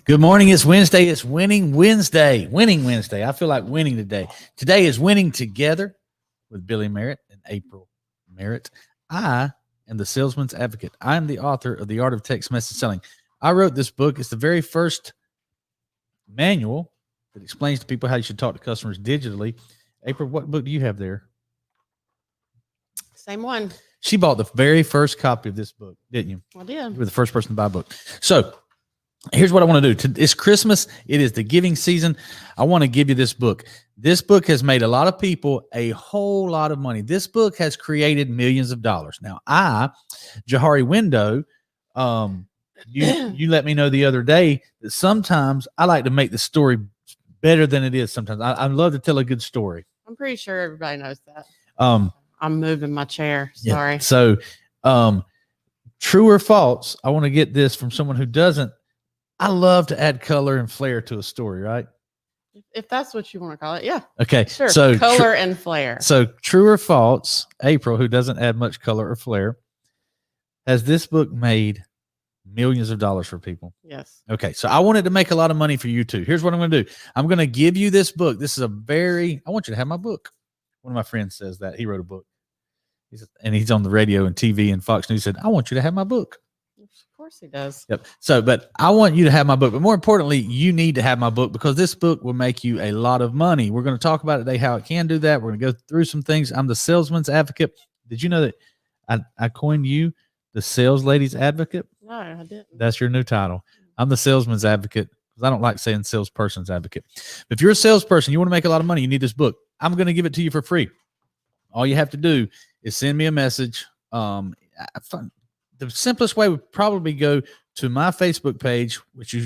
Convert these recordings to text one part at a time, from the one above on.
Good morning. It's Wednesday. It's Winning Wednesday. Winning Wednesday. I feel like winning today. Today is Winning Together with Billy Merritt and April Merritt. I am the salesman's advocate. I am the author of The Art of Text Message Selling. I wrote this book. It's the very first manual that explains to people how you should talk to customers digitally. April, what book do you have there? Same one. She bought the very first copy of this book, didn't you? I did. You were the first person to buy a book. So here's what I want to do. It's Christmas. It is the giving season. I want to give you this book. This book has made a lot of people a whole lot of money. This book has created millions of dollars. Now, Jahari Window, you let me know the other day that sometimes I like to make the story better than it is sometimes. I love to tell a good story. I'm pretty sure everybody knows that. I'm moving my chair. Sorry. Yeah. So, true or false, I want to get this from someone who doesn't. I love to add color and flair to a story, right? If that's what you want to call it. Yeah. Okay. Sure. So color and flair. So true or false, April, who doesn't add much color or flair, has this book made millions of dollars for people? Yes. Okay. So I wanted to make a lot of money for you too. Here's what I'm going to do. I'm going to give you this book. This is I want you to have my book. One of my friends says that he wrote a book. He's on the radio and TV and Fox News said, I want you to have my book. Of course he does. Yep. So, but I want you to have my book, but more importantly, you need to have my book because this book will make you a lot of money. We're going to talk about today how it can do that. We're going to go through some things. I'm the salesman's advocate. Did you know that I coined you the sales lady's advocate? No, I didn't. That's your new title. I'm the salesman's advocate because I don't like saying salesperson's advocate. But if you're a salesperson, you want to make a lot of money, you need this book. I'm going to give it to you for free. All you have to do is send me a message. The simplest way would probably go to my Facebook page,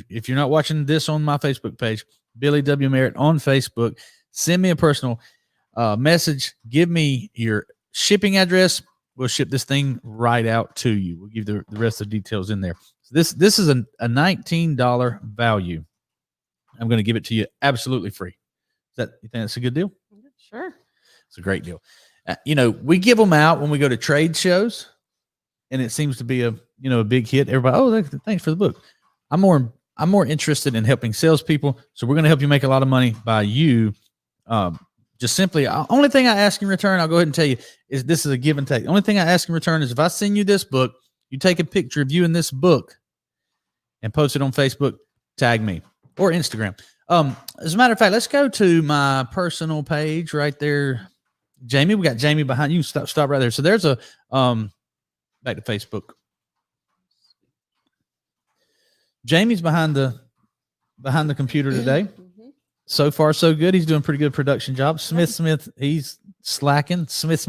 if you're not watching this on my Facebook page, Billy W. Merritt on Facebook, send me a personal message. Give me your shipping address. We'll ship this thing right out to you. We'll give the rest of the details in there. So this is a $19 value. I'm going to give it to you absolutely free. You think that's a good deal? Sure. It's a great deal. We give them out when we go to trade shows, and it seems to be a big hit. Everybody, thanks for the book. I'm more interested in helping salespeople, so we're going to help you make a lot of money by you. Just simply, only thing I ask in return, I'll go ahead and tell you, is this is a give and take. The only thing I ask in return is if I send you this book, you take a picture of you in this book and post it on Facebook, tag me or Instagram. As a matter of fact, let's go to my personal page right there. Jamie, we got Jamie behind you. Stop right there. So there's a back to Facebook. Jamie's behind the computer today. Mm-hmm. So far, so good. He's doing a pretty good production job. Smith, he's slacking. Smith,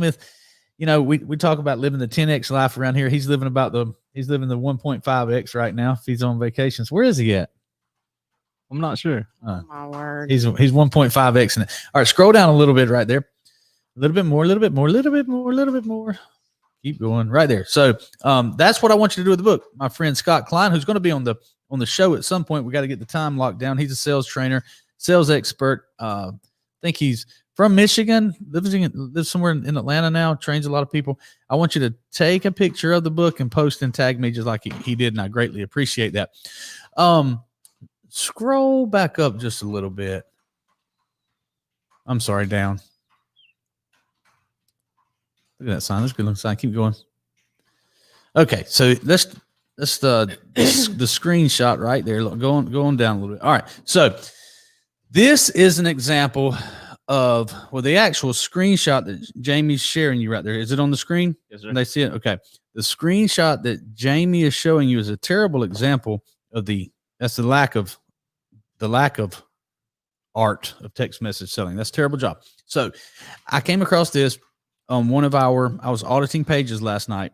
we talk about living the 10X life around here. He's living the 1.5X right now. If he's on vacations, where is he at? I'm not sure. Oh, my word. He's 1.5X. All right, scroll down a little bit right there. A little bit more, a little bit more, a little bit more, a little bit more. Keep going right there. So that's what I want you to do with the book. My friend Scott Klein, who's going to be on the show at some point. We got to get the time locked down. He's a sales trainer, sales expert. I think he's from Michigan, lives somewhere in Atlanta now, trains a lot of people. I want you to take a picture of the book and post and tag me just like he did, and I greatly appreciate that. Scroll back up just a little bit. I'm sorry, down. Look at that sign. That's a good looking sign. Keep going. Okay, so let's the screenshot right there. Look, going down a little bit. All right. So this is an example of the actual screenshot that Jamie's sharing you right there. Is it on the screen? Yes, sir. Can they see it? Okay. The screenshot that Jamie is showing you is a terrible example of the lack of art of text message selling. That's a terrible job. So I came across this on I was auditing pages last night,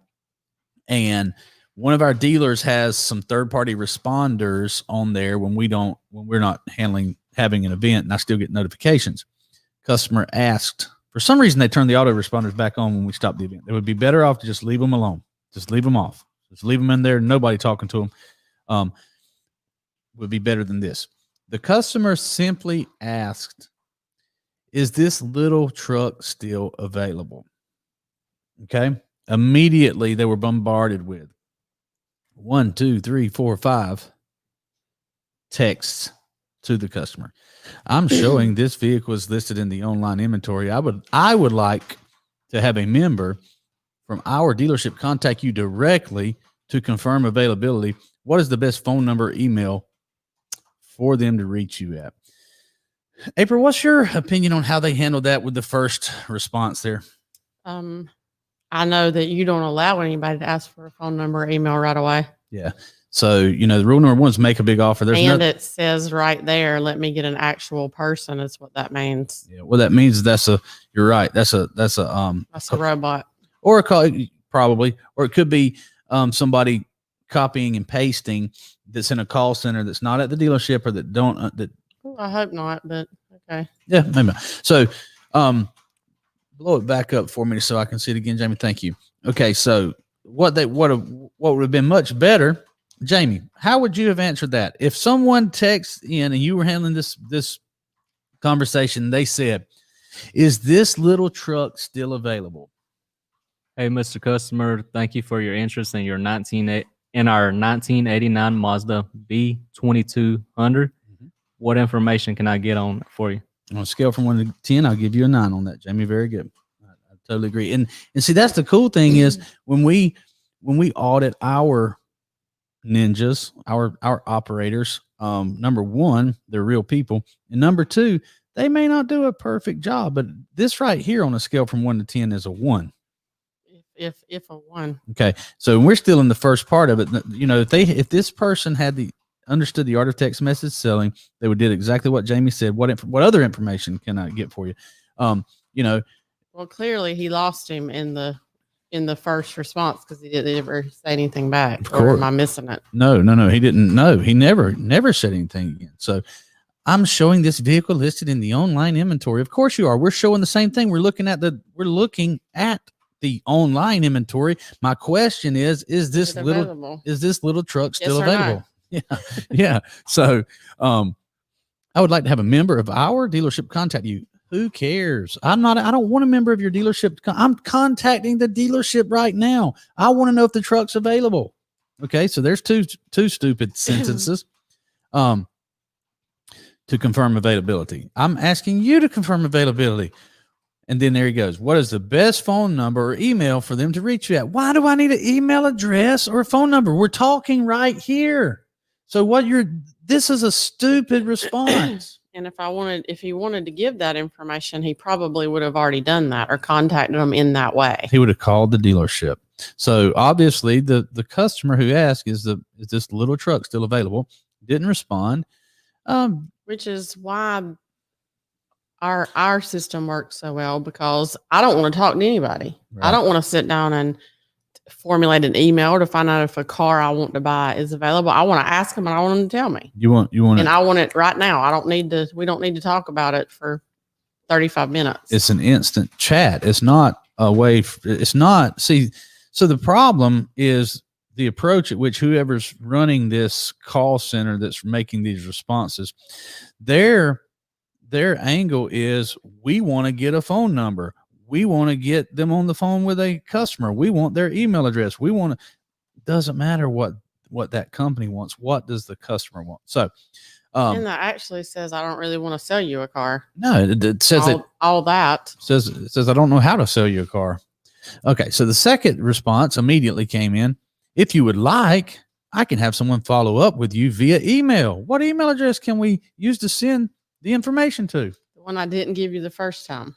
and one of our dealers has some third-party responders on there when we're not having an event, and I still get notifications. Customer asked, for some reason, they turned the auto responders back on when we stopped the event. It would be better off to just leave them alone. Just leave them off. Just leave them in there. Nobody talking to them would be better than this. The customer simply asked, is this little truck still available? Okay. Immediately they were bombarded with 1, 2, 3, 4, 5, texts to the customer. I'm showing this vehicle is listed in the online inventory. I would like to have a member from our dealership contact you directly to confirm availability. What is the best phone number, email for them to reach you at? April, what's your opinion on how they handled that with the first response there? I know that you don't allow anybody to ask for a phone number or email right away. Yeah. So, the rule number one is make a big offer. It says right there, let me get an actual person. Is what that means. Yeah. Well, that means you're right. That's a robot or a call, probably, or it could be somebody copying and pasting that's in a call center that's not at the dealership or that don't, I hope not, but okay. Yeah, maybe. So, blow it back up for me so I can see it again, Jamie. Thank you. Okay. So what would have been much better, Jamie, how would you have answered that? If someone texts in and you were handling this conversation, they said, is this little truck still available? Hey, Mr. Customer, thank you for your interest in our 1989 Mazda B2200. Mm-hmm. What information can I get on for you? On a scale from 1 to 10, I'll give you a 9 on that, Jamie. Very good. I totally agree. And see, that's the cool thing is when we audit our ninjas, our operators, number one, they're real people. And number two, they may not do a perfect job, but this right here on a scale from 1 to 10 is a 1. If a 1. Okay. So we're still in the first part of it. If this person had understood the art of text message selling, they would did exactly what Jamie said. What other information can I get for you? Well, clearly he lost him in the first response because he didn't ever say anything back. Or am I missing it? No, he didn't. No, he never said anything again. So I'm showing this vehicle listed in the online inventory. Of course you are. We're showing the same thing. We're looking at the online inventory. My question is this little truck still available? Yeah. So, I would like to have a member of our dealership contact you. Who cares? I don't want a member of your dealership. I'm contacting the dealership right now. I want to know if the truck's available. Okay. So there's two stupid sentences. To confirm availability. I'm asking you to confirm availability. And then there he goes. What is the best phone number or email for them to reach you at? Why do I need an email address or a phone number? We're talking right here. So this is a stupid response. And if he wanted to give that information, he probably would have already done that or contacted them in that way. He would have called the dealership. So obviously the customer who asked, is this little truck still available? Didn't respond. Which is why our system works so well, because I don't want to talk to anybody. Right. I don't want to sit down and formulate an email to find out if a car I want to buy is available. I want to ask them and I want them to tell me. You want and I want it right now. We don't need to talk about it for 35 minutes. It's an instant chat. It's not a way. So the problem is the approach at which whoever's running this call center that's making these responses, their angle is, we want to get a phone number. We want to get them on the phone with a customer. We want their email address. Doesn't matter what that company wants. What does the customer want? So, and that actually says, I don't really want to sell you a car. No, it says all that says, I don't know how to sell you a car. Okay. So the second response immediately came in. If you would like, I can have someone follow up with you via email. What email address can we use to send the information to? The one I didn't give you the first time.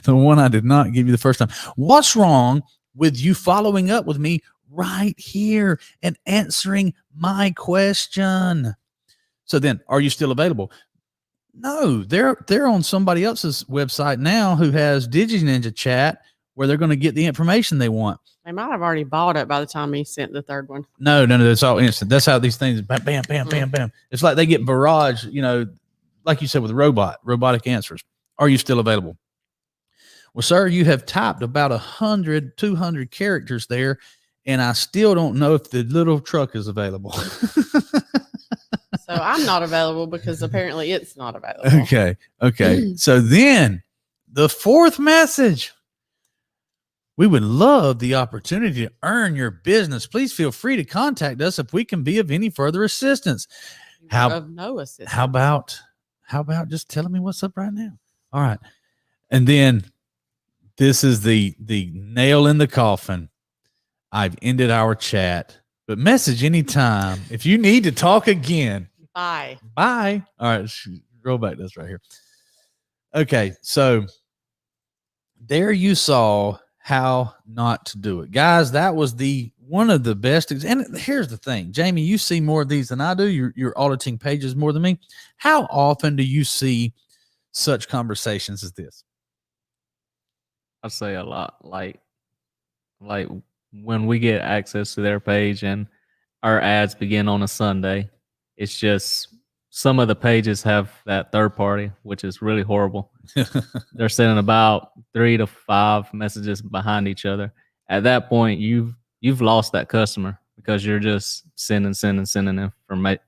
The one I did not give you the first time. What's wrong with you following up with me right here and answering my question? So then, are you still available? No, they're on somebody else's website now who has DigiNinja chat where they're going to get the information they want. They might have already bought it by the time he sent the third one. No, it's all instant. That's how these things, bam, bam, bam, bam, bam. It's like they get barrage, like you said, with robotic answers. Are you still available? Well, sir, you have typed about 100, 200 characters there, and I still don't know if the little truck is available. So I'm not available because apparently it's not available. Okay. So then the fourth message. We would love the opportunity to earn your business. Please feel free to contact us if we can be of any further assistance. You How- were of no assistance. How about just telling me what's up right now? All right. And then this is the nail in the coffin. I've ended our chat, but message anytime. If you need to talk again, Bye. bye. All right. Roll back this right here. Okay. So there you saw how not to do it. Guys, that was one of the best. And here's the thing, Jamie, you see more of these than I do. You're auditing pages more than me. How often do you see such conversations as this? I'd say a lot. Like when we get access to their page and our ads begin on a Sunday, it's just some of the pages have that third party, which is really horrible. They're sending about 3 to 5 messages behind each other. At that point, you've lost that customer because you're just sending information,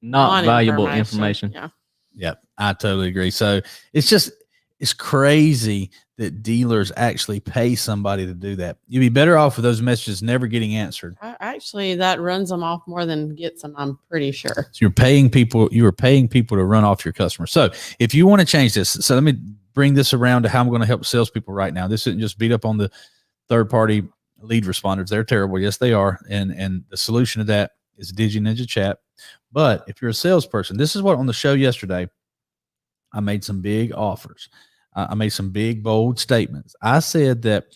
not valuable information. Yeah. Yep, I totally agree. So it's crazy that dealers actually pay somebody to do that. You'd be better off with those messages never getting answered. Actually, that runs them off more than gets them, I'm pretty sure. So you are paying people to run off your customers. So if you want to change this, so let me bring this around to how I'm going to help salespeople right now. This isn't just beat up on the third-party lead responders. They're terrible. Yes, they are. And the solution to that is Digi Ninja Chat. But if you're a salesperson, this is what on the show yesterday, I made some big offers. I made some big, bold statements. I said that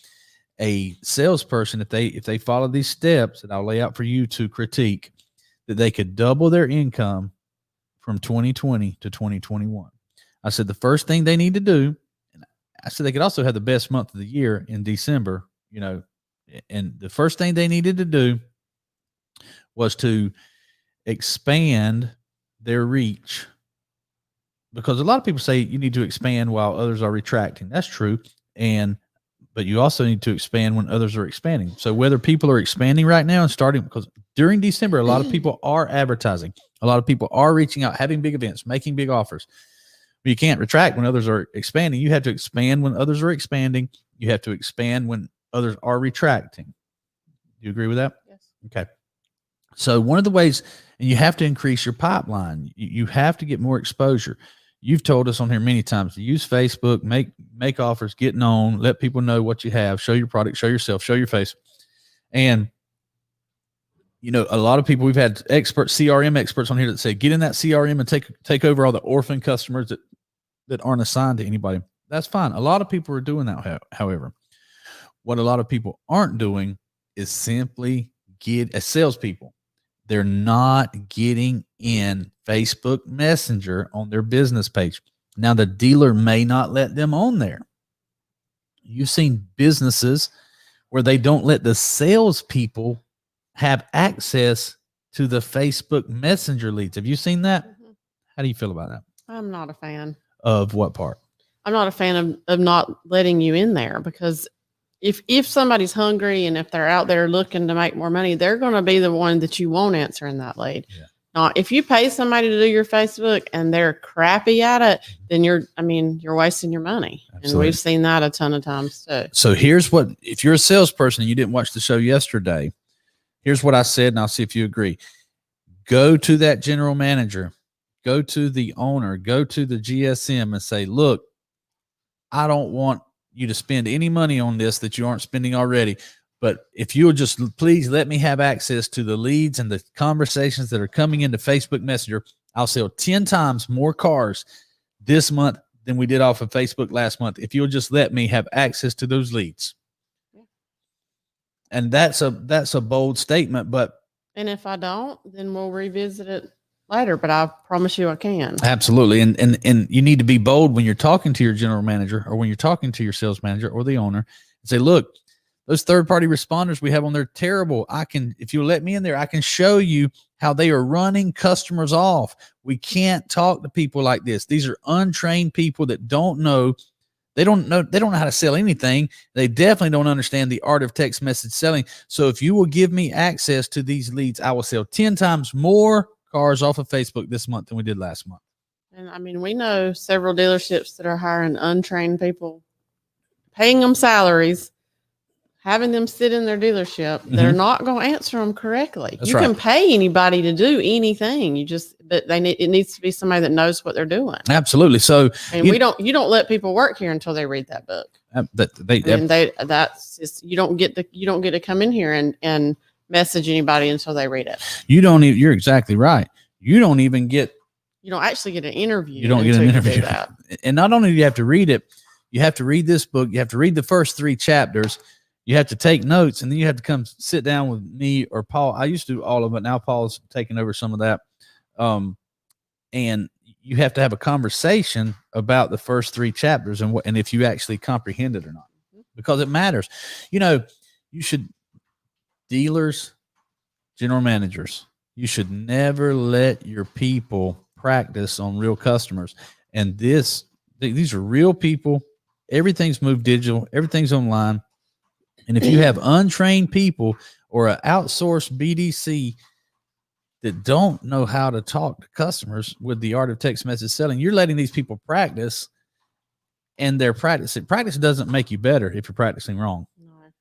a salesperson, if they follow these steps that I'll lay out for you to critique, that they could double their income from 2020 to 2021. I said the first thing they need to do, and I said they could also have the best month of the year in December, and the first thing they needed to do was to expand their reach. Because a lot of people say you need to expand while others are retracting. That's true. But you also need to expand when others are expanding. So whether people are expanding right now and starting, because during December, a lot of people are advertising. A lot of people are reaching out, having big events, making big offers. But you can't retract when others are expanding. You have to expand when others are expanding. You have to expand when others are retracting. Do you agree with that? Yes. Okay. So one of the ways, and you have to increase your pipeline. You have to get more exposure. You've told us on here many times to use Facebook, make offers, get known, let people know what you have, show your product, show yourself, show your face. And, a lot of people, we've had CRM experts on here that say, get in that CRM and take over all the orphan customers that aren't assigned to anybody. That's fine. A lot of people are doing that. However, what a lot of people aren't doing is simply as salespeople, they're not getting in Facebook Messenger on their business page. Now, the dealer may not let them on there. You've seen businesses where they don't let the salespeople have access to the Facebook Messenger leads. Have you seen that? Mm-hmm. How do you feel about that? I'm not a fan. Of what part? I'm not a fan of not letting you in there, because if somebody's hungry and if they're out there looking to make more money, they're going to be the one that you won't answer in that lead. Yeah. Now, if you pay somebody to do your Facebook and they're crappy at it, then you're wasting your money. Absolutely. And we've seen that a ton of times too. So if you're a salesperson and you didn't watch the show yesterday, here's what I said, and I'll see if you agree. Go to that general manager, go to the owner, go to the GSM and say, look, I don't want you to spend any money on this that you aren't spending already. But if you'll just please let me have access to the leads and the conversations that are coming into Facebook Messenger, I'll sell 10 times more cars this month than we did off of Facebook last month. If you'll just let me have access to those leads. Yeah. And that's a bold statement, and if I don't, then we'll revisit it later, but I promise you I can. Absolutely. And you need to be bold when you're talking to your general manager or when you're talking to your sales manager or the owner and say, look, those third-party responders we have on there, terrible. If you let me in there, I can show you how they are running customers off. We can't talk to people like this. These are untrained people that don't know. They don't know how to sell anything. They definitely don't understand the art of text message selling. So if you will give me access to these leads, I will sell 10 times more cars off of Facebook this month than we did last month. And we know several dealerships that are hiring untrained people, paying them salaries, having them sit in their dealership, they're not going to answer them correctly. That's you right. can pay anybody to do anything. But it needs to be somebody that knows what they're doing. Absolutely. So, And you don't let people work here until they read that book. That's just, you don't get to come in here and message anybody until they read it. You're exactly right. You don't actually get an interview. You don't get an interview. That. And not only do you have to read it, you have to read this book. You have to read the first 3 chapters. You have to take notes, and then you have to come sit down with me or Paul. I used to do all of it. Now Paul's taking over some of that. And you have to have a conversation about the first 3 chapters and if you actually comprehend it or not, because it matters. Dealers, general managers, you should never let your people practice on real customers. And these are real people. Everything's moved digital. Everything's online. And if you have untrained people or an outsourced BDC that don't know how to talk to customers with the art of text message selling, you're letting these people practice, and they're practicing. Practice doesn't make you better if you're practicing wrong.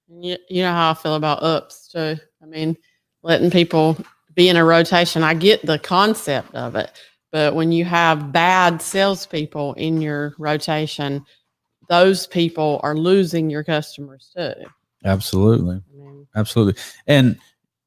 You know how I feel about ups too. I mean, letting people be in a rotation. I get the concept of it, but when you have bad salespeople in your rotation, those people are losing your customers too. Absolutely. Absolutely. And,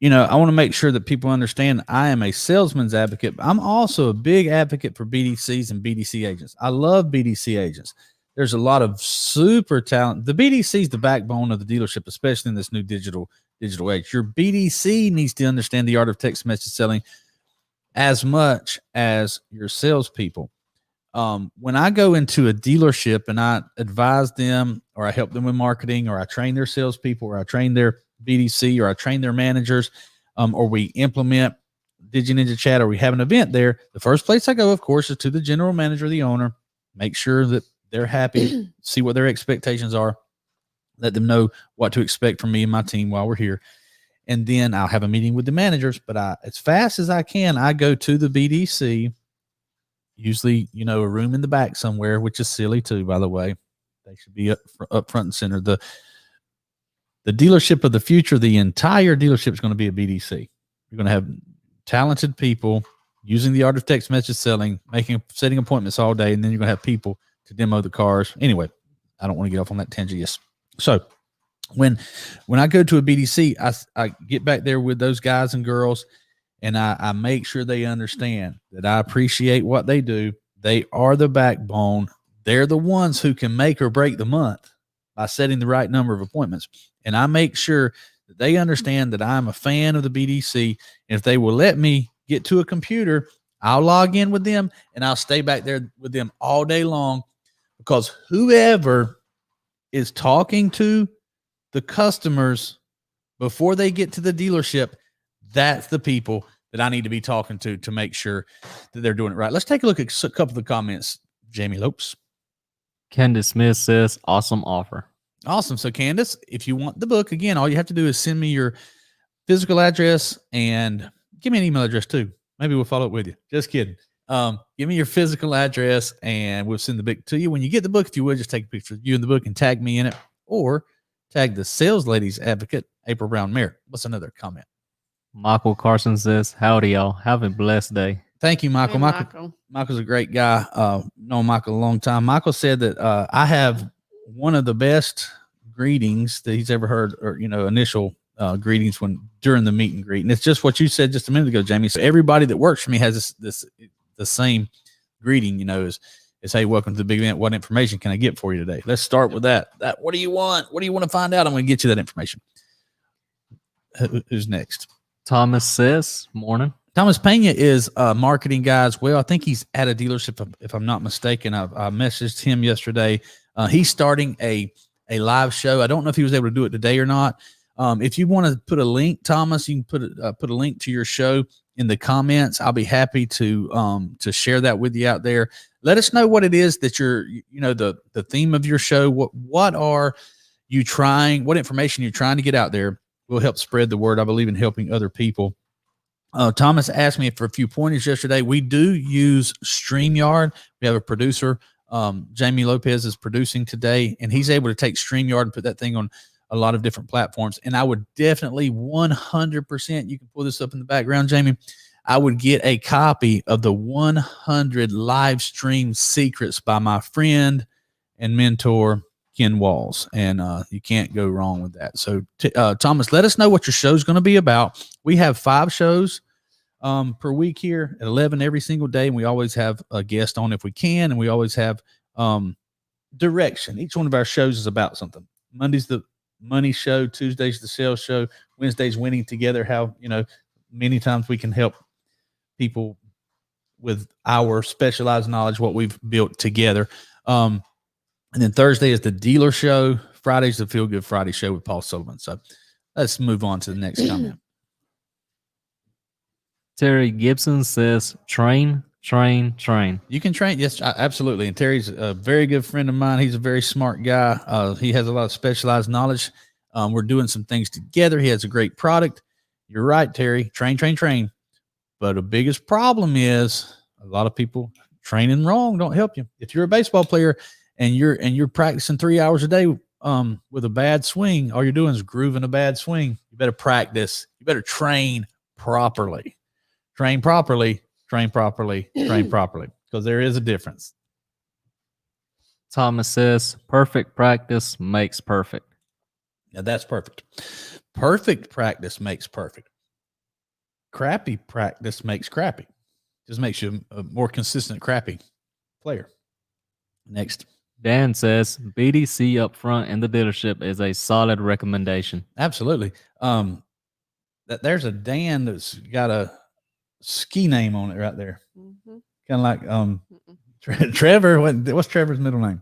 I want to make sure that people understand I am a salesman's advocate. But I'm also a big advocate for BDCs and BDC agents. I love BDC agents. There's a lot of super talent. The BDC is the backbone of the dealership, especially in this new digital age. Your BDC needs to understand the art of text message selling as much as your salespeople. When I go into a dealership and I advise them, or I help them with marketing, or I train their salespeople, or I train their BDC, or I train their managers, or we implement Ninja Chat, or we have an event there, the first place I go, of course, is to the general manager, the owner, make sure that they're happy, see what their expectations are, let them know what to expect from me and my team while we're here. And then I'll have a meeting with the managers, but as fast as I can, I go to the BDC, usually, a room in the back somewhere, which is silly too, by the way. They should be up front and center. The dealership of the future, the entire dealership is going to be a BDC. You're going to have talented people using the art of text message selling, setting appointments all day, and then you're going to have people to demo the cars. Anyway, I don't want to get off on that tangent. Yes. So when I go to a BDC, I get back there with those guys and girls, and I make sure they understand that I appreciate what they do. They are the backbone. They're the ones who can make or break the month by setting the right number of appointments. And I make sure that they understand that I'm a fan of the BDC. And if they will let me get to a computer, I'll log in with them and I'll stay back there with them all day long, because whoever is talking to the customers before they get to the dealership, that's the people that I need to be talking to make sure that they're doing it right. Let's take a look at a couple of the comments. Jamie Lopes. Candace Smith says, awesome offer. Awesome. So Candace, if you want the book, again, all you have to do is send me your physical address and give me an email address too. Maybe we'll follow up with you. Just kidding. Give me your physical address and we'll send the book to you. When you get the book, if you would, just take a picture of you in the book and tag me in it, or tag the sales ladies advocate, April B Merritt. What's another comment? Michael Carson says, howdy, y'all. Have a blessed day. Thank you, Michael. Hey, Michael's a great guy. Known Michael a long time. Michael said that I have one of the best greetings that he's ever heard, or initial greetings during the meet and greet. And it's just what you said just a minute ago, Jamie. So everybody that works for me has the same greeting, is hey, welcome to the big event. What information can I get for you today? Let's start with that. What do you want? What do you want to find out? I'm going to get you that information. Who's next? Thomas says, morning. Thomas Pena is a marketing guy as well. I think he's at a dealership, if I'm not mistaken. I messaged him yesterday. He's starting a live show. I don't know if he was able to do it today or not. If you want to put a link, Thomas, you can put a link to your show in the comments. I'll be happy to share that with you out there. Let us know what it is that you're, the theme of your show. What are you trying? What information you're trying to get out there will help spread the word. I believe in helping other people. Thomas asked me for a few pointers yesterday. We do use StreamYard. We have a producer, Jamie Lopez, is producing today, and he's able to take StreamYard and put that thing on a lot of different platforms. And I would definitely 100%, you can pull this up in the background, Jamie, I would get a copy of the 100 live stream secrets by my friend and mentor, Ken Walls. And you can't go wrong with that. So Thomas, let us know what your show's going to be about. We have 5 shows per week here at 11 every single day. And we always have a guest on if we can. And we always have direction. Each one of our shows is about something. Monday's the money show. Tuesday's the sales show. Wednesday's winning together. How, many times we can help people with our specialized knowledge, what we've built together. And then Thursday is the dealer show. Friday's the Feel Good Friday show with Paul Sullivan. So let's move on to the next comment. Terry Gibson says, train. You can train. Yes, absolutely. And Terry's a very good friend of mine. He's a very smart guy. He has a lot of specialized knowledge. We're doing some things together. He has a great product. You're right, Terry. Train. But the biggest problem is a lot of people training wrong don't help you. If you're a baseball player and you're practicing 3 hours a day with a bad swing, all you're doing is grooving a bad swing. You better practice. You better train properly. Train properly, because there is a difference. Thomas says, perfect practice makes perfect. Now that's perfect. Perfect practice makes perfect. Crappy practice makes crappy. Just makes you a more consistent crappy player. Next. Dan says, BDC up front in the dealership is a solid recommendation. Absolutely. There's a Dan that's got a ski name on it right there. Mm-hmm. Kind of like Trevor. What's Trevor's middle name?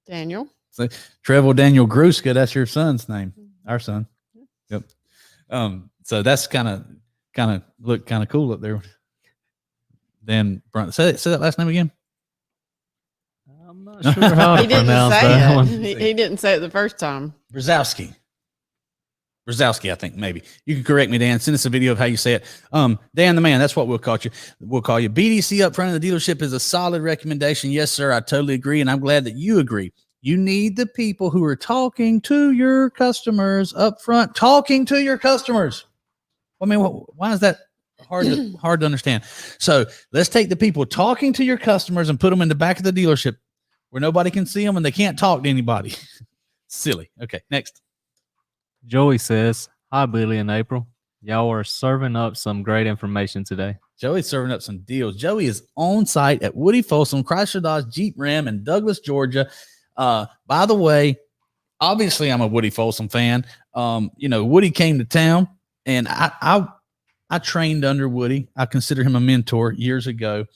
Daniel. So Trevor Daniel Gruska, that's your son's name. Our son. Yep. So that's kind of look kind of cool up there. Then say that last name again. I'm not sure how to pronounce that one. He didn't say it the first time. Brzezowski, I think maybe. You can correct me, Dan. Send us a video of how you say it. Dan the man, that's what we'll call you. We'll call you. BDC up front of the dealership is a solid recommendation. Yes, sir. I totally agree. And I'm glad that you agree. You need the people who are talking to your customers up front, talking to your customers. I mean, why is that hard to understand? So let's take the people talking to your customers and put them in the back of the dealership where nobody can see them and they can't talk to anybody. Silly. Okay, next. Joey says, hi, Billy and April. Y'all are serving up some great information today. Joey's serving up some deals. Joey is on site at Woody Folsom, Chrysler Dodge Jeep Ram in Douglas, Georgia. By the way, obviously I'm a Woody Folsom fan. Woody came to town and I trained under Woody. I consider him a mentor years ago.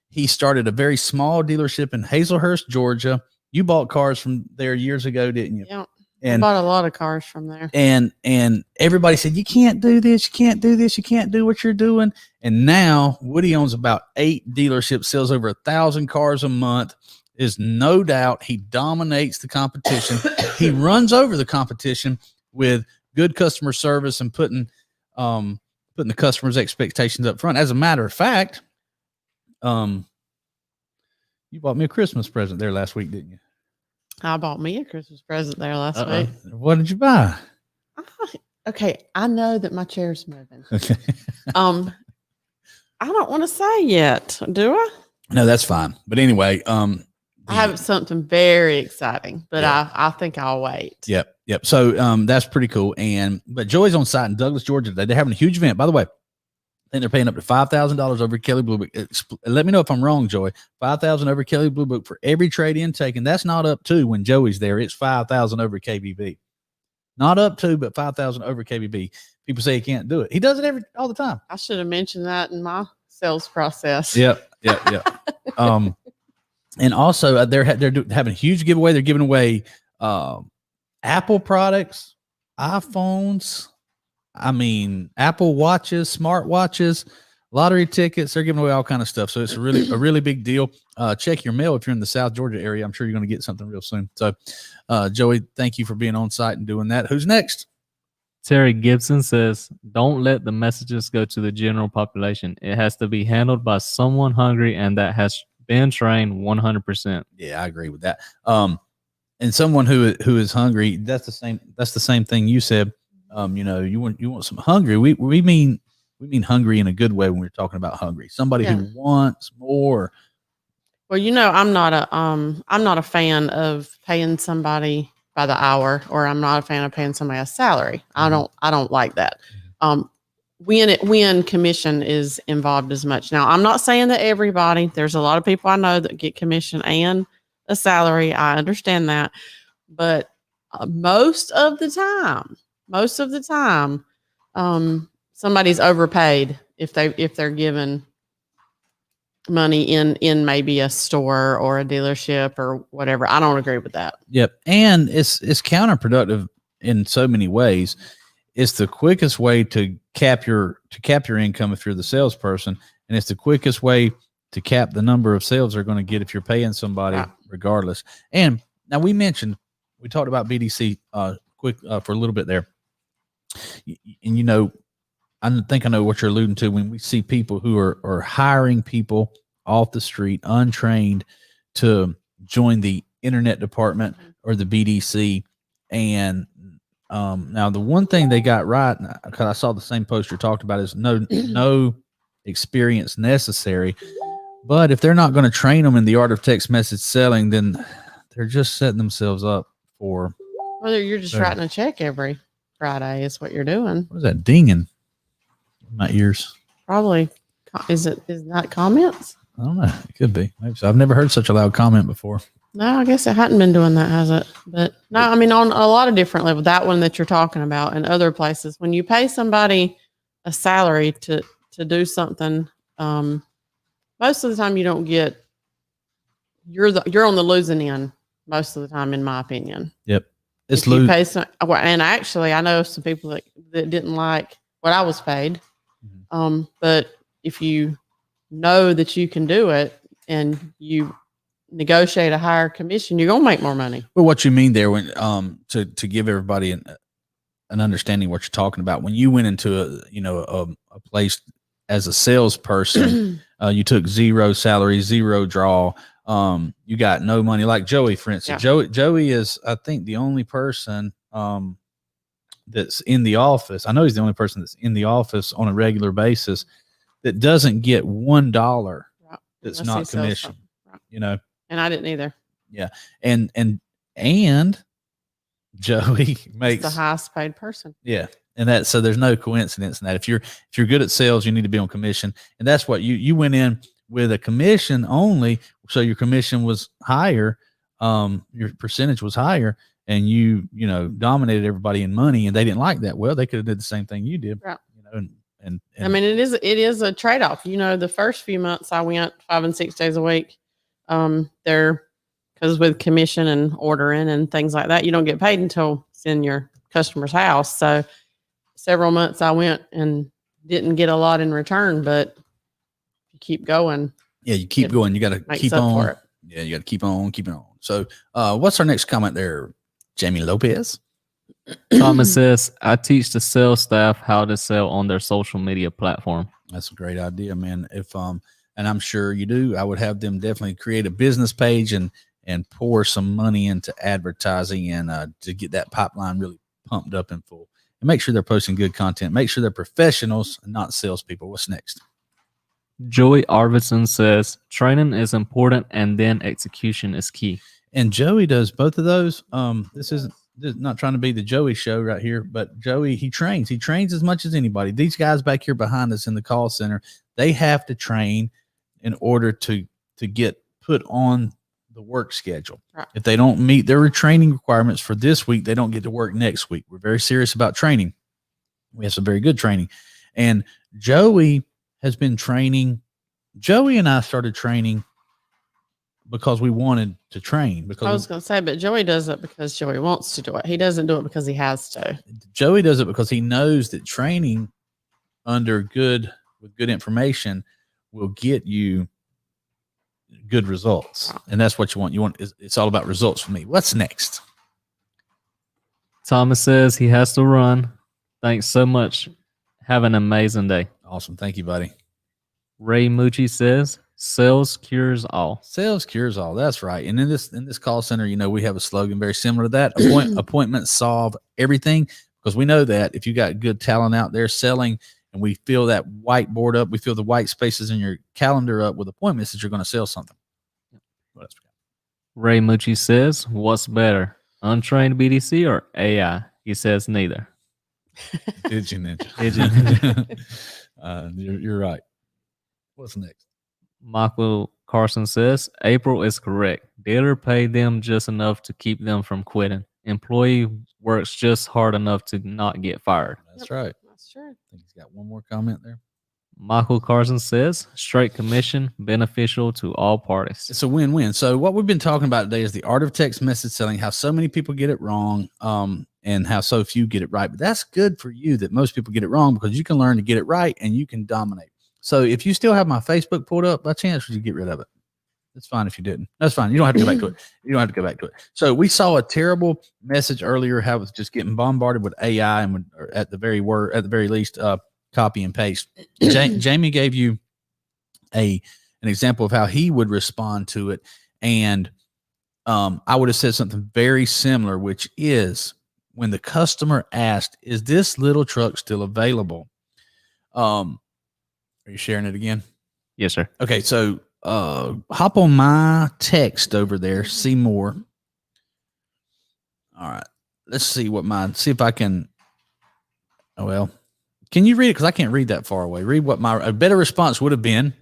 He started a very small dealership in Hazelhurst, Georgia. You bought cars from there years ago, didn't you? Yeah. And I bought a lot of cars from there. And everybody said, you can't do this. You can't do this. You can't do what you're doing. And now Woody owns about 8 dealerships, sells over 1,000 cars a month. Is no doubt he dominates the competition. He runs over the competition with good customer service and putting the customer's expectations up front. As a matter of fact, you bought me a Christmas present there last week, didn't you? I bought me a Christmas present there last week. What did you buy? Okay, I know that my chair's moving. Okay. I don't want to say yet, do I? No, that's fine. But anyway, I have something very exciting, but yeah. I think I'll wait. Yep. So that's pretty cool. But Joey's on site in Douglas, Georgia today. They're having a huge event. By the way, I think they're paying up to $5,000 over Kelley Blue Book. Let me know if I'm wrong, Joey. $5,000 over Kelley Blue Book for every trade in taken. That's not up to when Joey's there. It's $5,000 over KBB. Not up to, but $5,000 over KBB. People say he can't do it. He does it all the time. I should have mentioned that in my sales process. Yep. And also they're having a huge giveaway. They're giving away Apple products, iPhones, Apple watches, smart watches, lottery tickets. They're giving away all kind of stuff. So it's a really big deal. Check your mail if you're in the South Georgia area. I'm sure you're going to get something real soon. So Joey, thank you for being on site and doing that. Who's next? Terry Gibson says, don't let the messages go to the general population. It has to be handled by someone hungry and that has been trained 100%. Yeah, I agree with that. and someone who is hungry, that's the same thing you said. You want some hungry. We mean hungry in a good way when we're talking about hungry. Somebody who wants more. Well, I'm not a fan of paying somebody by the hour, or I'm not a fan of paying somebody a salary. Mm-hmm. I don't like that. When commission is involved as much. Now, I'm not saying that everybody. There's a lot of people I know that get commission and a salary. I understand that, but most of the time, somebody's overpaid if they're given money in maybe a store or a dealership or whatever. I don't agree with that. Yep. And it's counterproductive in so many ways. It's the quickest way to cap your income if you're the salesperson, and it's the quickest way to cap the number of sales they're going to get if you're paying somebody regardless. And now we talked about BDC quick for a little bit there. And I think I know what you're alluding to when we see people who are hiring people off the street, untrained, to join the internet department or the BDC. And now the one thing they got right, because I saw the same post you talked about, is no experience necessary. But if they're not going to train them in the art of text message selling, then they're just setting themselves up for. Whether you're just writing a check every Friday is what you're doing. What is that dinging in my ears? Probably. Is that comments? I don't know. It could be. Maybe so. I've never heard such a loud comment before. No, I guess it hadn't been doing that, has it? But no, I mean, on a lot of different levels, that one that you're talking about and other places, when you pay somebody a salary to do something, most of the time you don't get, you're on the losing end most of the time, in my opinion. Yep. It's losing. And actually, I know some people that didn't like what I was paid. Mm-hmm. But if you know that you can do it and you negotiate a higher commission, you're gonna make more money. Well, what you mean there, when to give everybody an understanding of what you're talking about, when you went into a place as a salesperson, you took zero salary, zero draw, you got no money. Like Joey, for instance. Joey is, I think, the only person that's in the office. I know he's the only person that's in the office on a regular basis that doesn't get $1 that's not commission. Right. And I didn't either. Yeah. And Joey makes the highest paid person. Yeah. And so there's no coincidence in that. If you're good at sales, you need to be on commission. And that's what you went in with, a commission only. So your commission was higher. Your percentage was higher, and you dominated everybody in money, and they didn't like that. Well, they could have did the same thing you did. Right. And I mean, it is a trade-off. The first few months I went 5 and 6 days a week. Because with commission and ordering and things like that, you don't get paid until it's in your customer's house. So several months I went and didn't get a lot in return, but you keep going. Yeah, you keep going. You got to keep on. Yeah, you got to keep on keeping on. So what's our next comment there, Jamie Lopez? Thomas says, I teach the sales staff how to sell on their social media platform. That's a great idea, man. And I'm sure you do, I would have them definitely create a business page and pour some money into advertising and to get that pipeline really pumped up and full. And make sure they're posting good content. Make sure they're professionals and not salespeople. What's next? Joey Arvidsson says, training is important and then execution is key. And Joey does both of those. This is not trying to be the Joey show right here, but Joey, he trains as much as anybody. These guys back here behind us in the call center, they have to train in order to get put on the work schedule. Right. If they don't meet their training requirements for this week, they don't get to work next week. We're very serious about training. We have some very good training. And Joey has been training. Joey and I started training because we wanted to train. Because I was going to say, but Joey does it because Joey wants to do it. He doesn't do it because he has to. Joey does it because he knows that training with good information will get you good results. And that's what you want. It's all about results for me. What's next? Thomas says he has to run. Thanks so much. Have an amazing day. Awesome. Thank you, buddy. Ray Mucci says, Sales cures all. Sales cures all. That's right. And in this call center, we have a slogan very similar to that. Appointments solve everything, because we know that if you got good talent out there selling, and we fill that whiteboard up, we fill the white spaces in your calendar up with appointments, that you're going to sell something. What else we got? Ray Mucci says, what's better, untrained BDC or AI? He says neither. Did you, Ninja? Did you? You're right. What's next? Michael Carson says, April is correct. Dealer paid them just enough to keep them from quitting. Employee works just hard enough to not get fired. That's right. That's true. I think he's got one more comment there. Michael Carson says, straight commission, beneficial to all parties. It's a win-win. So what we've been talking about today is the art of text message selling, how so many people get it wrong, and how so few get it right. But that's good for you that most people get it wrong, because you can learn to get it right and you can dominate. So if you still have my Facebook pulled up, by chance, would you get rid of it? It's fine if you didn't. That's fine. You don't have to go back to it. You don't have to go back to it. So we saw a terrible message earlier, how it was just getting bombarded with AI, and at the very least, copy and paste. Jamie gave you an example of how he would respond to it, and I would have said something very similar, which is when the customer asked, "Is this little truck still available?" Are you sharing it again? Yes, sir. Okay, so hop on my text over there, see more. All right, let's see see if I can. Oh, well, can you read it? Because I can't read that far away. Read what a better response would have been.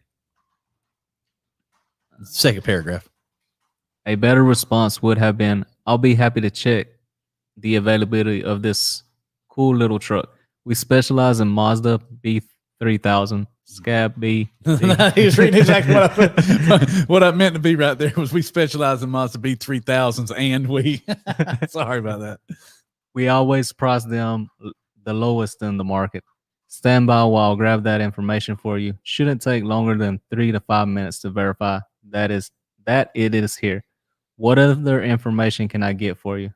Second paragraph. A better response would have been, I'll be happy to check the availability of this cool little truck. We specialize in Mazda B3000, Scab B. He was reading exactly what I meant to be right there was we specialize in Mazda B3000s, and we. Sorry about that. We always price them the lowest in the market. Stand by while I'll grab that information for you. Shouldn't take longer than 3 to 5 minutes to verify that it is here. What other information can I get for you?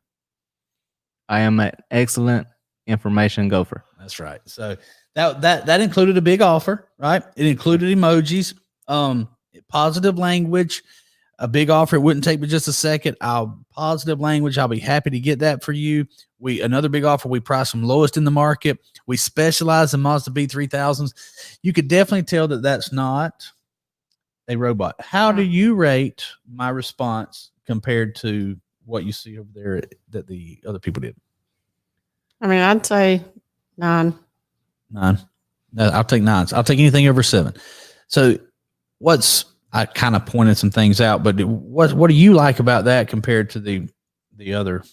I am an excellent information gopher. That's right. So that included a big offer, right? It included emojis, positive language, a big offer. It wouldn't take me just a second. Positive language. I'll be happy to get that for you. Another big offer. We price them lowest in the market. We specialize in Mazda B3000s. You could definitely tell that that's not a robot. How do you rate my response compared to what you see over there that the other people did? I mean, I'd say 9. 9. No, I'll take 9s. I'll take anything over 7. So I kind of pointed some things out, but what do you like about that compared to the other?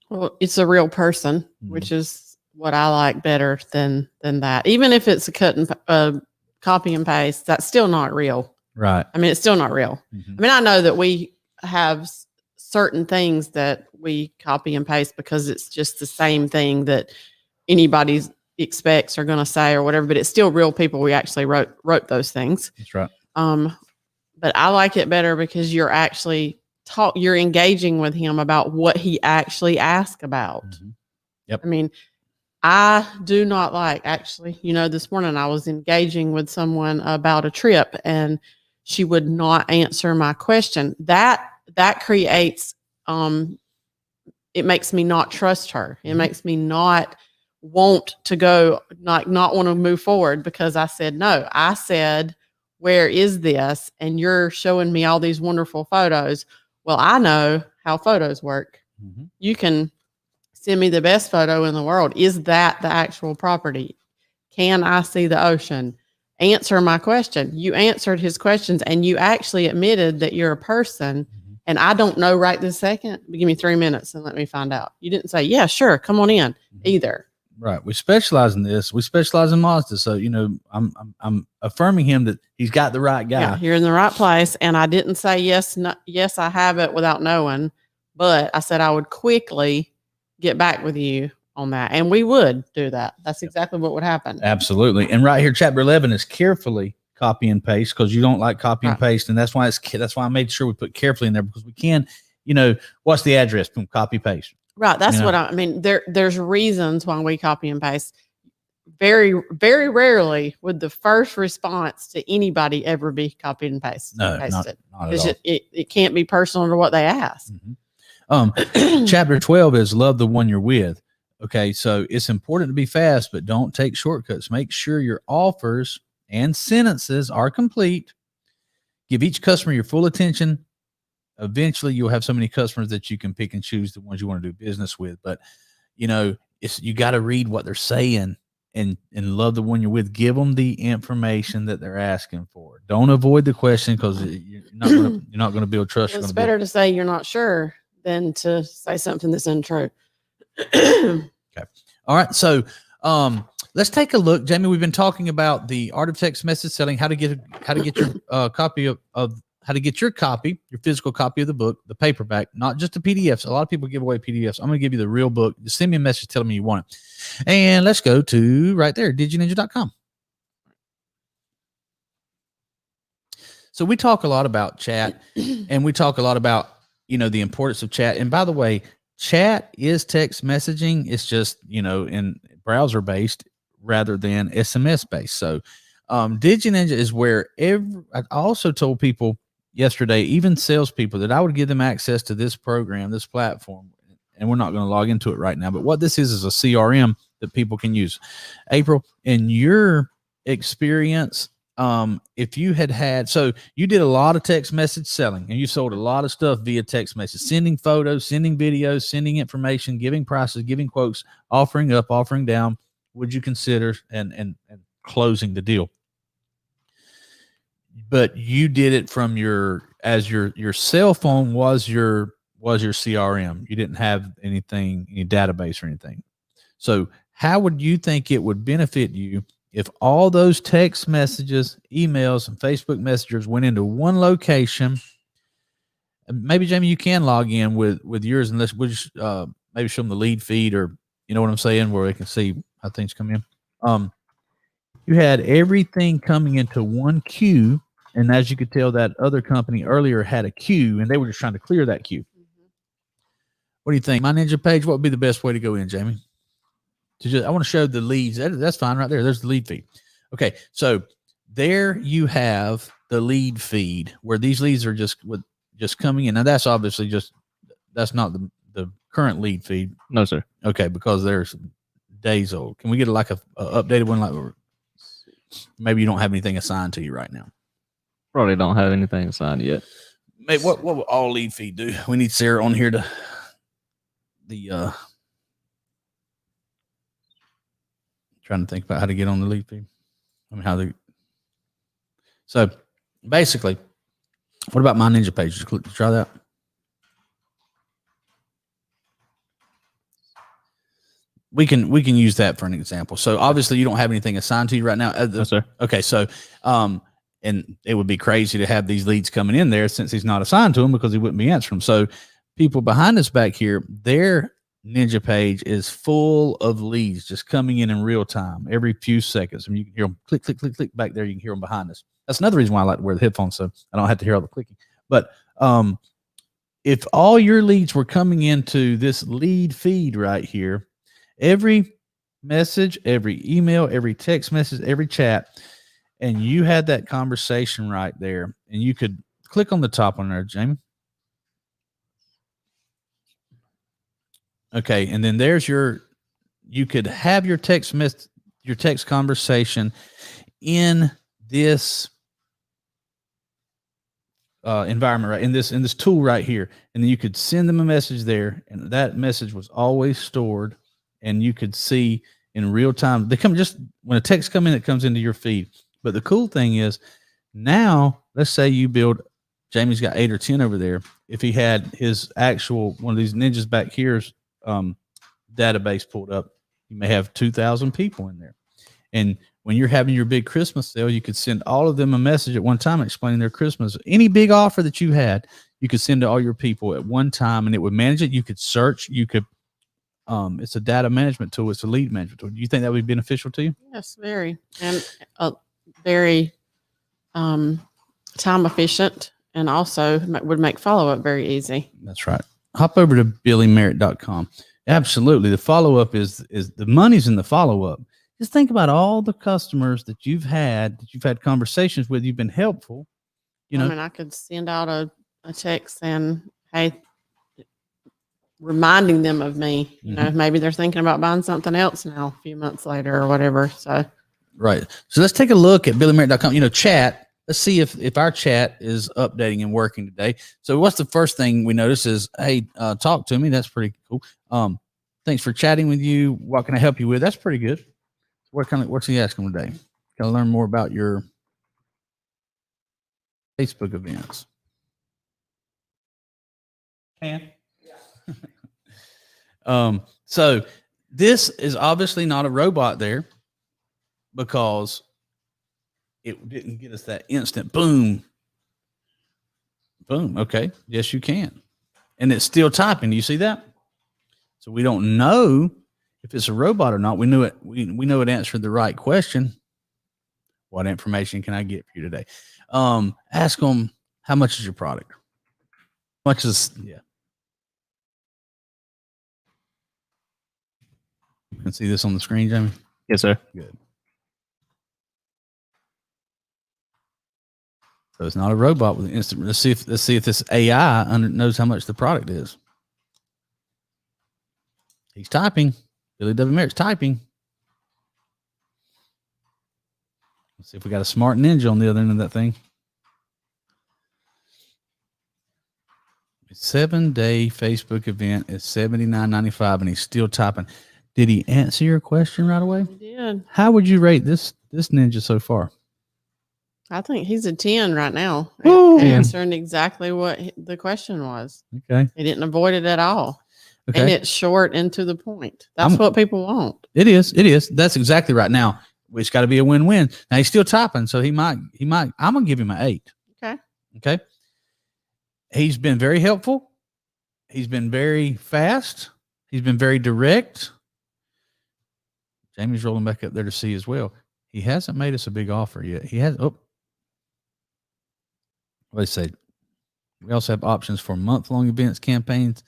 Well, it's a real person, which is what I like better than that. Even if it's a cut and copy and paste, that's still not real. Right. I mean, it's still not real. I mean, I know that we have certain things that we copy and paste because it's just the same thing that anybody expects or going to say or whatever, but it's still real people. We actually wrote those things. That's right. But I like it better because you're actually you're engaging with him about what he actually asked about. Yep. I mean, I do not like, actually, this morning I was engaging with someone about a trip and she would not answer my question. That creates, it makes me not trust her. It makes me not want to go, not want to move forward because I said, no, I said, where is this? And you're showing me all these wonderful photos. Well, I know how photos work. You can send me the best photo in the world. Is that the actual property? Can I see the ocean? Answer my question. You answered his questions and you actually admitted that you're a person. And I don't know right this second. Give me 3 minutes and let me find out. You didn't say, yeah, sure, come on in either. Right. We specialize in this. We specialize in Mazda. So, I'm affirming him that he's got the right guy. Yeah, you're in the right place. And I didn't say yes, I have it without knowing. But I said I would quickly get back with you on that. And we would do that. That's exactly what would happen. Absolutely. And right here, chapter 11 is carefully copy and paste because you don't like copy and paste. And that's why I made sure we put carefully in there because we can, what's the address? Boom, copy paste. Right. That's what I mean. There's reasons why we copy and paste. very, very rarely would the first response to anybody ever be copied and pasted. No, not at all. It can't be personal to what they ask. Chapter 12 is love the one you're with. Okay, so it's important to be fast, but don't take shortcuts. Make sure your offers and sentences are complete. Give each customer your full attention. Eventually, you'll have so many customers that you can pick and choose the ones you want to do business with. But, you know, you got to read what they're saying and love the one you're with. Give them the information that they're asking for. Don't avoid the question, because you're not going to build trust. It's better to say you're not sure than to say something that's untrue. Okay. All right. So let's take a look. Jamie, we've been talking about the art of text message selling, how to get your copy of how to get your physical copy of the book, the paperback, not just the PDFs. A lot of people give away PDFs. I'm going to give you the real book. Just send me a message telling me you want it. And let's go to right there, digininja.com. So we talk a lot about chat, and we talk a lot about, the importance of chat. And by the way, chat is text messaging. It's just, in browser based rather than SMS based. So DigiNinja is where I also told people yesterday, even salespeople, that I would give them access to this program, this platform, and we're not going to log into it right now. But what this is a CRM that people can use. April, in your experience, if you so you did a lot of text message selling, and you sold a lot of stuff via text message, sending photos, sending videos, sending information, giving prices, giving quotes, offering up, offering down. Would you consider and closing the deal? But you did it from your cell phone was your CRM. You didn't have any database or anything. So how would you think it would benefit you if all those text messages, emails, and Facebook messengers went into one location? Maybe, Jamie, you can log in with yours, and we'll just maybe show them the lead feed, or you know what I'm saying, where they can see how things come in. You had everything coming into one queue, and as you could tell, that other company earlier had a queue, and they were just trying to clear that queue. What do you think? My Ninja page, what would be the best way to go in, Jamie? I want to show the leads. That's fine right there. There's the lead feed. Okay, so there you have the lead feed where these leads are just coming in. Now that's obviously that's not the current lead feed. No, sir. Okay, because there's days old. Can we get like a updated one? Like maybe you don't have anything assigned to you right now. Probably don't have anything assigned yet. Maybe what will all lead feed do? We need Sarah on here to trying to think about how to get on the lead feed. So basically, what about my Ninja page? Just try that. We can use that for an example. So obviously you don't have anything assigned to you right now. No, sir. Okay. So, and it would be crazy to have these leads coming in there since he's not assigned to them, because he wouldn't be answering them. So people behind us back here, their Ninja page is full of leads just coming in real time every few seconds. And you can hear them click, click, click, click back there. You can hear them behind us. That's another reason why I like to wear the headphones, so I don't have to hear all the clicking. But if all your leads were coming into this lead feed right here, every message, every email, every text message, every chat, and you had that conversation right there, and you could click on the top one there, Jamie. Okay, and then there's you could have your text conversation in this environment, right, in this tool right here, and then you could send them a message there, and that message was always stored, and you could see in real time. They come just when a text comes in, it comes into your feed. But the cool thing is, now let's say you build. Jamie's got 8 or 10 over there. If he had his actual one of these ninjas back here's database pulled up, you may have 2,000 people in there. And when you're having your big Christmas sale, you could send all of them a message at one time explaining their Christmas. Any big offer that you had, you could send to all your people at one time, and it would manage it. You could search. You could. It's a data management tool. It's a lead management tool. Do you think that would be beneficial to you? Yes, very, and very time efficient, and also would make follow up very easy. That's right. Hop over to billymerritt.com. Absolutely. The follow-up is the money's in the follow-up. Just think about all the customers that you've had conversations with. You've been helpful. You know, I mean, I could send out a text saying, hey, reminding them of me. You know, maybe they're thinking about buying something else now a few months later or whatever. So, right. So let's take a look at BillyMerritt.com. You know, chat. Let's see if our chat is updating and working today. So what's the first thing we notice is, hey, talk to me. That's pretty cool. Thanks for chatting with you. What can I help you with? That's pretty good. What's he asking today? Can I learn more about your Facebook events? So this is obviously not a robot there because it didn't get us that instant boom. Boom. Okay. Yes, you can. And it's still typing. Do you see that? So we don't know if it's a robot or not. We knew it. We know it answered the right question. What information can I get for you today? Ask them, how much is your product? Much is, yeah. You can see this on the screen, Jamie? Yes, sir. Good. So it's not a robot with an instant. Let's see if this AI knows how much the product is. He's typing. Billy W. Merritt's typing. Let's see if we got a smart ninja on the other end of that thing. 7-day Facebook event is $79.95, and he's still typing. Did he answer your question right away? he did. How would you rate this ninja so far? I think he's a 10 right now. Ooh. Answering exactly what the question was. Okay. He didn't avoid it at all. Okay. And it's short and to the point. That's what people want. It is. That's exactly right. Now, it's got to be a win-win. Now, he's still typing, so he might. I'm going to give him an 8. Okay. He's been very helpful. He's been very fast. He's been very direct. Jamie's rolling back up there to see as well. He hasn't made us a big offer yet. He has. Oh, let's say we also have options for month-long events campaigns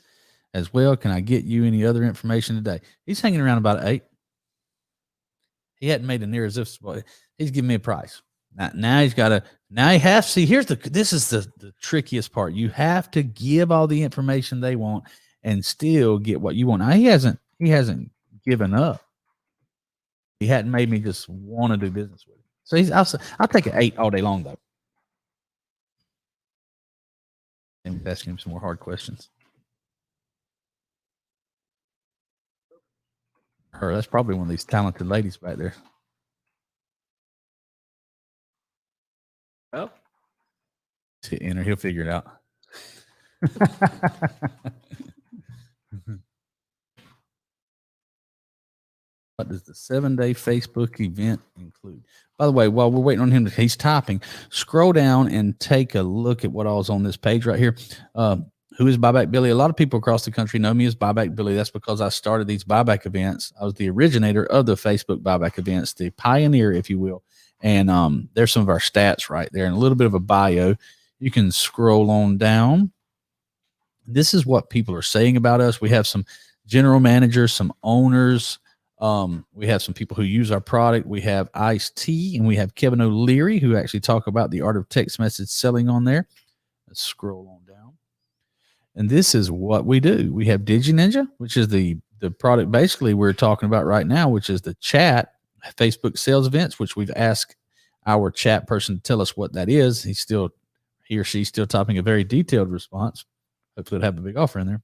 as well. Can I get you any other information today? He's hanging around about 8. He hadn't made a near as if he's giving me a price. Now he's got to. Now he has to see. This is the trickiest part. You have to give all the information they want and still get what you want. Now he hasn't given up. He hadn't made me just want to do business with him. So I'll take an 8 all day long though. And asking him some more hard questions. That's probably one of these talented ladies back there. Oh. Hit enter. He'll figure it out. What does the 7-day Facebook event include? By the way, while we're waiting on him, he's typing. Scroll down and take a look at what all's on this page right here. Who is Buyback Billy? A lot of people across the country know me as Buyback Billy. That's because I started these buyback events. I was the originator of the Facebook buyback events, the pioneer, if you will. And there's some of our stats right there and a little bit of a bio. You can scroll on down. This is what people are saying about us. We have some general managers, some owners. We have some people who use our product. We have Ice-T and we have Kevin O'Leary who actually talk about the art of text message selling on there. Let's scroll on down. And this is what we do. We have DigiNinja, which is the product basically we're talking about right now, which is the chat Facebook sales events, which we've asked our chat person to tell us what that is. He or she's still typing a very detailed response. Hopefully it'll have a big offer in there.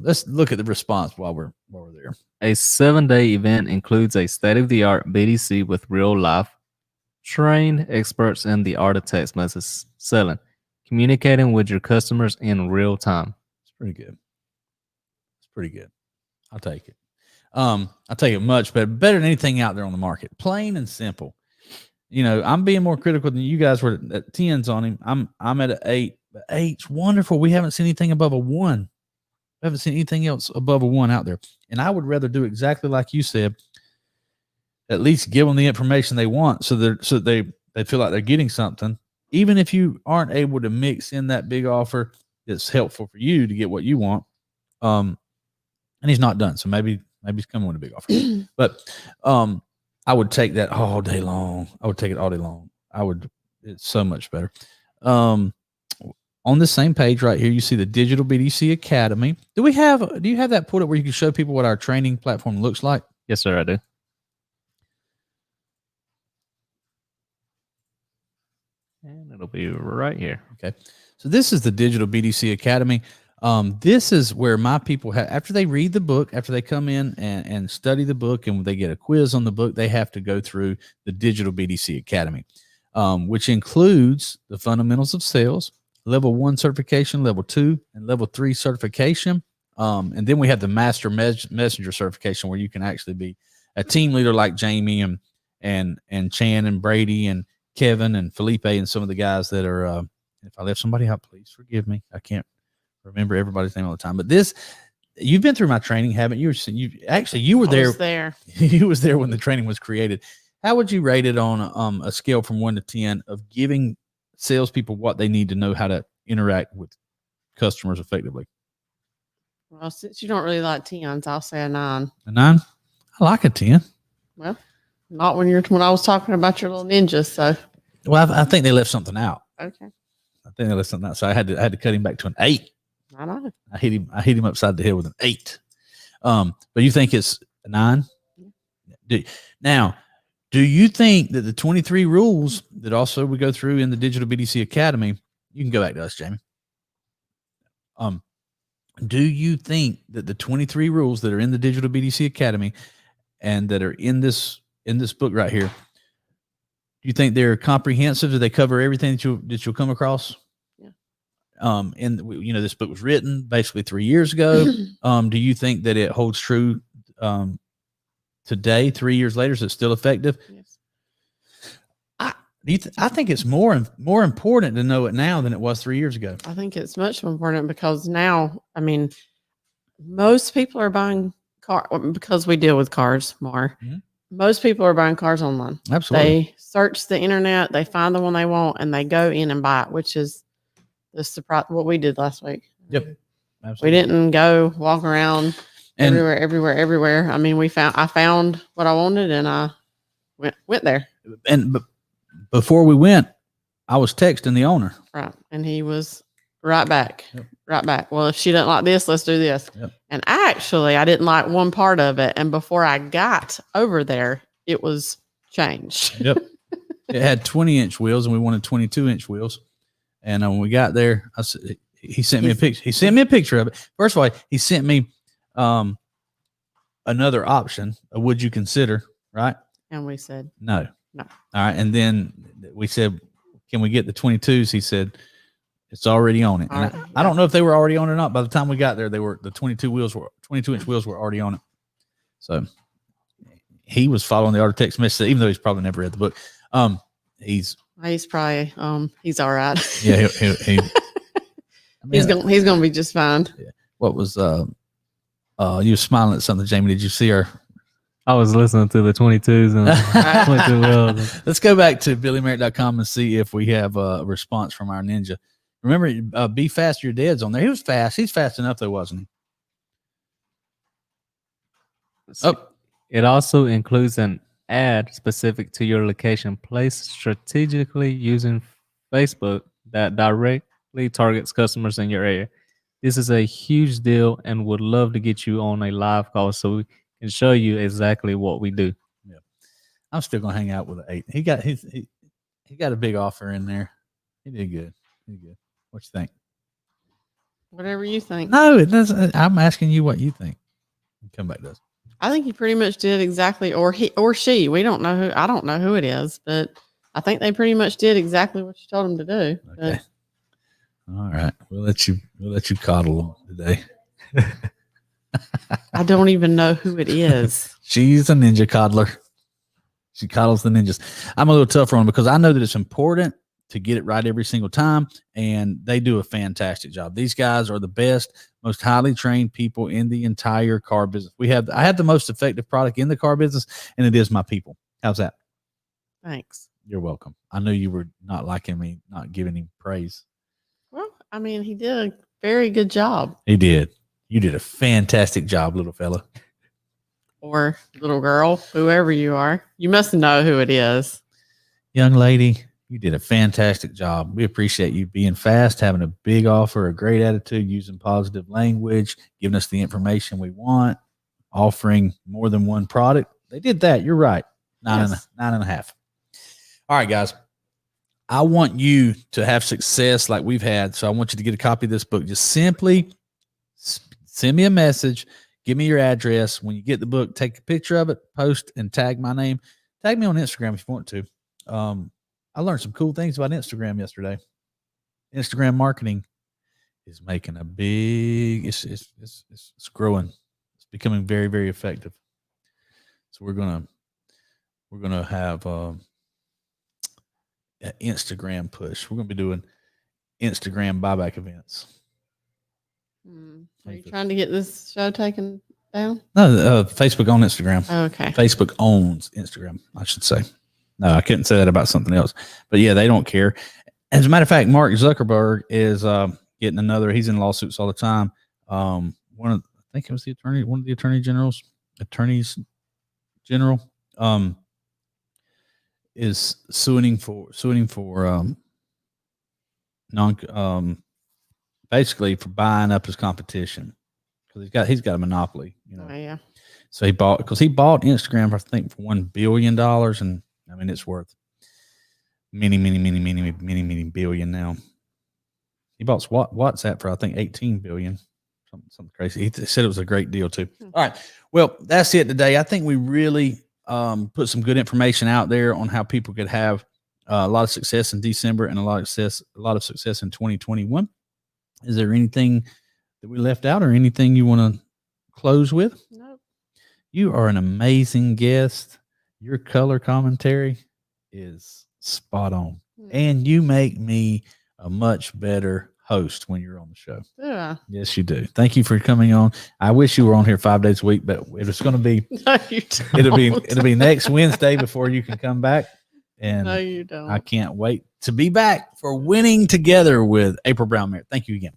Let's look at the response while we're there. A 7-day event includes a state-of-the-art BDC with real-life trained experts in the art of text message selling, communicating with your customers in real time. It's pretty good. It's pretty good. I'll take it. I'll take it much better than anything out there on the market. Plain and simple. You know, I'm being more critical than you guys were at 10s on him. I'm at an 8. But 8's wonderful. We haven't seen anything above a 1. We haven't seen anything else above a 1 out there. And I would rather do exactly like you said. At least give them the information they want so they feel like they're getting something. Even if you aren't able to mix in that big offer that's helpful for you to get what you want. And he's not done. So maybe he's coming with a big offer. But I would take that all day long. I would take it all day long. It's so much better. On the same page right here, you see the Digital BDC Academy. Do you have that pulled up where you can show people what our training platform looks like? Yes, sir, I do. And it'll be right here. Okay. So this is the Digital BDC Academy. This is where my people have, after they read the book, after they come in and study the book and they get a quiz on the book, they have to go through the Digital BDC Academy, which includes the fundamentals of sales, level 1 certification, level 2, and level 3 certification. And then we have the master messenger certification where you can actually be a team leader like Jamie and Chan and Brady and Kevin and Felipe and some of the guys that are, if I left somebody out, please forgive me. I can't remember everybody's name all the time, but you've been through my training, haven't you? You were there. There. You was there when the training was created. How would you rate it on a scale from 1 to 10 of giving salespeople what they need to know how to interact with customers effectively? Well, since you don't really like 10s, I'll say a 9. A 9? I like a 10. Well, not when I was talking about your little ninjas. So, well, I think they left something out. Okay. I think they left something out. So I had to cut him back to an 8. I know. I hit him upside the head with an 8. But you think it's a 9? Now, do you think that the 23 rules that also we go through in the Digital BDC Academy, you can go back to us, Jamie. Do you think that the 23 rules that are in the Digital BDC Academy and that are in this book right here, do you think they're comprehensive? Do they cover everything that you'll come across? Yeah. And this book was written basically 3 years ago. Do you think that it holds true today, 3 years later? Is it still effective? Yes. I think it's more important to know it now than it was 3 years ago. I think it's much more important because now, I mean, most people are buying car because we deal with cars more. Mm-hmm. Most people are buying cars online. Absolutely. They search the internet, they find the one they want, and they go in and buy it, which is the surprise. What we did last week. Yep. Absolutely. We didn't go walk around everywhere. I mean, I found what I wanted, and I went there. But before we went, I was texting the owner. Right, and he was right back. Yep. Right back. Well, if she doesn't like this, let's do this. Yep. And I didn't like one part of it. And before I got over there, it was changed. Yep. It had 20-inch wheels and we wanted 22-inch wheels. And when we got there, he sent me a picture. He sent me a picture of it. First of all, he sent me another option. Would you consider? Right. And we said, no. All right. And then we said, can we get the 22s? He said, it's already on it. And I don't know if they were already on it or not. By the time we got there, the 22-inch wheels were already on it. So he was following the art of text message, even though he's probably never read the book. He's probably he's all right. Yeah, he's gonna be just fine. Yeah. What was you were smiling at something, Jamie? Did you see her? I was listening to the 22s and 22 wheels. Let's go back to BillyMerritt.com and see if we have a response from our ninja. Remember, Be Fast, Your Dad's on there. He was fast. He's fast enough, though, wasn't he? It also includes an ad specific to your location placed strategically using Facebook that directly targets customers in your area. This is a huge deal and would love to get you on a live call so we can show you exactly what we do. Yeah, I'm still gonna hang out with an 8. He got a big offer in there. He did good. What you think? Whatever you think. No, it doesn't. I'm asking you what you think. Come back to us. I think he pretty much did exactly, or he or she. We don't know who. I don't know who it is, but I think they pretty much did exactly what you told them to do. Okay. All right, we'll let you coddle them today. I don't even know who it is. She's a ninja coddler. She coddles the ninjas. I'm a little tougher on them because I know that it's important to get it right every single time, and they do a fantastic job. These guys are the best, most highly trained people in the entire car business. I have the most effective product in the car business, and it is my people. How's that? Thanks. You're welcome. I know you were not liking me not giving him praise. Well, I mean, he did a very good job. He did. You did a fantastic job, little fella. or little girl, whoever you are. You must know who it is. Young lady, you did a fantastic job. We appreciate you being fast, having a big offer, a great attitude, using positive language, giving us the information we want, offering more than one product. They did that. You're right. Nine and a half. All right, guys. I want you to have success like we've had. So I want you to get a copy of this book. Just simply send me a message. Give me your address. When you get the book, take a picture of it, post, and tag my name. Tag me on Instagram if you want to. I learned some cool things about Instagram yesterday. Instagram marketing is making a big, it's growing. It's becoming very, very effective. So we're going to have an Instagram push. We're going to be doing Instagram buyback events. Are you trying to get this show taken down? No, Facebook on Instagram. Okay. Facebook owns Instagram, I should say. No, I couldn't say that about something else. But yeah, they don't care. As a matter of fact, Mark Zuckerberg is getting another. He's in lawsuits all the time. I think it was one of the attorneys general, is suing for basically for buying up his competition because he's got a monopoly. Oh, yeah. So he bought Instagram, I think, for $1 billion, and I mean it's worth many billion now. He bought WhatsApp for I think 18 billion, something crazy. He said it was a great deal too. All right, well that's it today. I think we really put some good information out there on how people could have a lot of success in December and a lot of success in 2021. Is there anything that we left out or anything you want to close with? Nope. You are an amazing guest. Your color commentary is spot on. And you make me a much better host when you're on the show. Yeah. Yes, you do. Thank you for coming on. I wish you were on here 5 days a week, but it's going to be, No, you don't. it'll be next Wednesday before you can come back. And no, you don't. I can't wait to be back for Winning Together with April Brown Merritt. Thank you again.